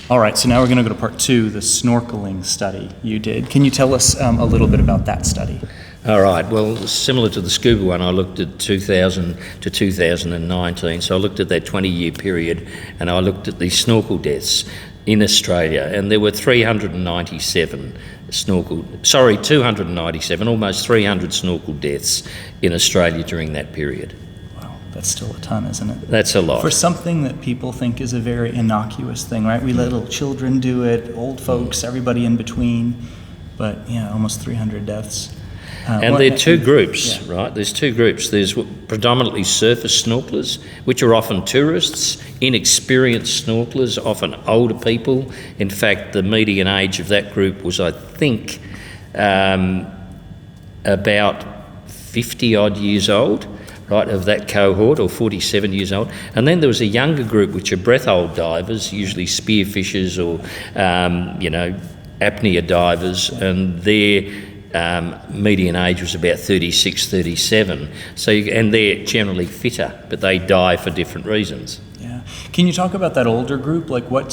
All right, so now we're going to go to part 2, the snorkeling study you did. Can you tell us a little bit about that study? All right, well, similar to the scuba one, I looked at 2000 to 2019, so I looked at that 20-year period, and I looked at the snorkel deaths in Australia, and there were 297, almost 300 snorkel deaths in Australia during that period. That's still a ton, isn't it? That's a lot. For something that people think is a very innocuous thing, right? We let little children do it, old folks, everybody in between, but yeah, almost 300 deaths. And there are two groups, right? There's two groups. There's predominantly surface snorkelers, which are often tourists, inexperienced snorkelers, often older people. In fact, the median age of that group was, I think, about 50-odd years old. Right, of that cohort, or 47 years old. And then there was a younger group, which are breath-hold divers, usually spearfishers or, apnea divers, and their median age was about 36, 37. And they're generally fitter, but they die for different reasons. Yeah. Can you talk about that older group? Like what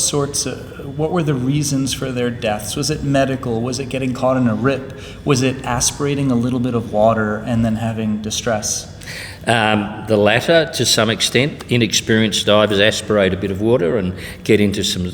were the reasons for their deaths? Was it medical? Was it getting caught in a rip? Was it aspirating a little bit of water and then having distress? The latter, to some extent. Inexperienced divers aspirate a bit of water and get into some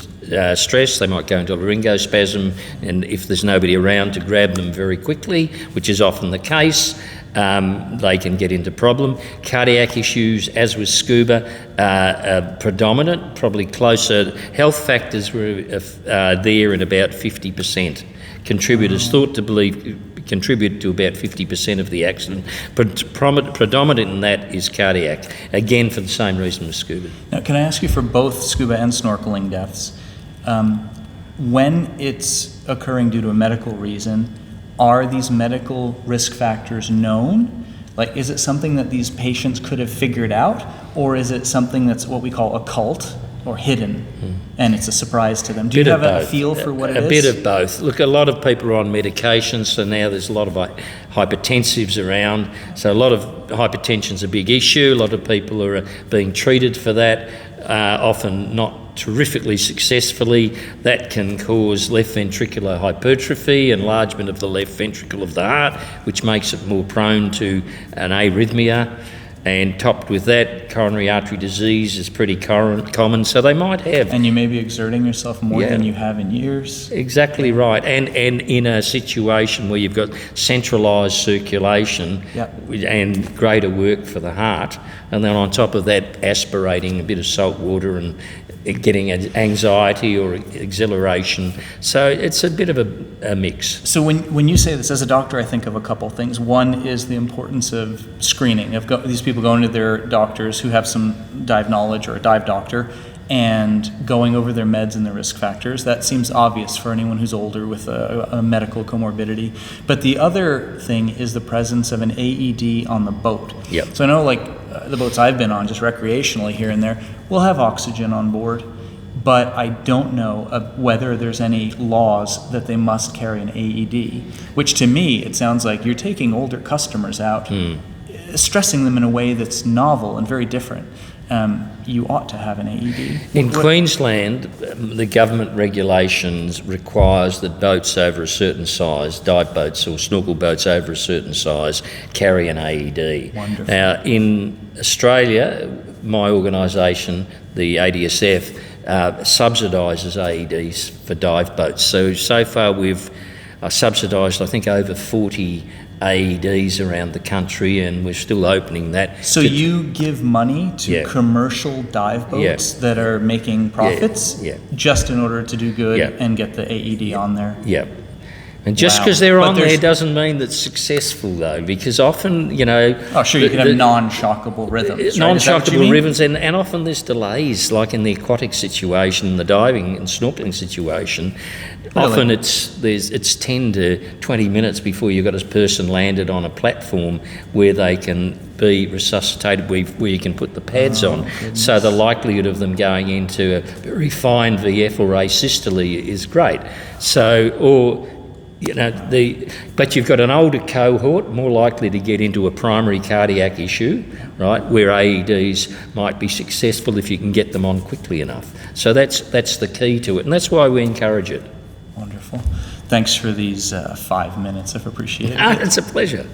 stress. They might go into a laryngospasm, and if there's nobody around to grab them very quickly, which is often the case, they can get into problem. Cardiac issues, as with scuba, are predominant, probably closer. Health factors were there in about 50%. Contributors thought to believe contribute to about 50% of the accident. Predominant in that is cardiac, again for the same reason as scuba. Now, can I ask you, for both scuba and snorkeling deaths, when it's occurring due to a medical reason, are these medical risk factors known? Like, is it something that these patients could have figured out, or is it something that's what we call occult or hidden, and it's a surprise to them? Do you have a feel for what it is? A bit of both. Look, a lot of people are on medications, so now there's a lot of hypertensives around, so a lot of hypertension's a big issue. A lot of people are being treated for that, often not terrifically successfully. That can cause left ventricular hypertrophy, enlargement of the left ventricle of the heart, which makes it more prone to an arrhythmia. And topped with that, coronary artery disease is pretty common, so they might have... And you may be exerting yourself more than you have in years. Exactly right, and in a situation where you've got centralised circulation and greater work for the heart, and then on top of that, aspirating a bit of salt water and getting anxiety or exhilaration. So it's a bit of a mix. So when you say this, as a doctor, I think of a couple things. One is the importance of screening. These people going to their doctors who have some dive knowledge, or a dive doctor, and going over their meds and their risk factors. That seems obvious for anyone who's older with a medical comorbidity. But the other thing is the presence of an AED on the boat. Yep. So I know, the boats I've been on, just recreationally here and there, will have oxygen on board, but I don't know whether there's any laws that they must carry an AED, which to me, it sounds like you're taking older customers out, stressing them in a way that's novel and very different. You ought to have an AED. In Queensland, the government regulations requires that boats over a certain size, dive boats or snorkel boats over a certain size, carry an AED. Wonderful. Now, in Australia, my organisation, the ADSF, subsidises AEDs for dive boats. So far we've subsidised, I think, over 40 AEDs around the country, and we're still opening that. So you give money to commercial dive boats that are making profits just in order to do good and get the AED on there? Yeah. And just because they're on there doesn't mean that's successful, though, because often, Oh, sure, you can have non-shockable rhythms, right? Non-shockable rhythms, and often there's delays, like in the aquatic situation, the diving and snorkeling situation. Really? Often it's 10 to 20 minutes before you've got a person landed on a platform where they can be resuscitated, where you can put the pads on. Goodness. So the likelihood of them going into a very fine VF or asystole is great. you know, but you've got an older cohort more likely to get into a primary cardiac issue, right, where AEDs might be successful if you can get them on quickly enough. So that's the key to it, and that's why we encourage it. Wonderful. Thanks for these 5 minutes. I've appreciated it. It's a pleasure.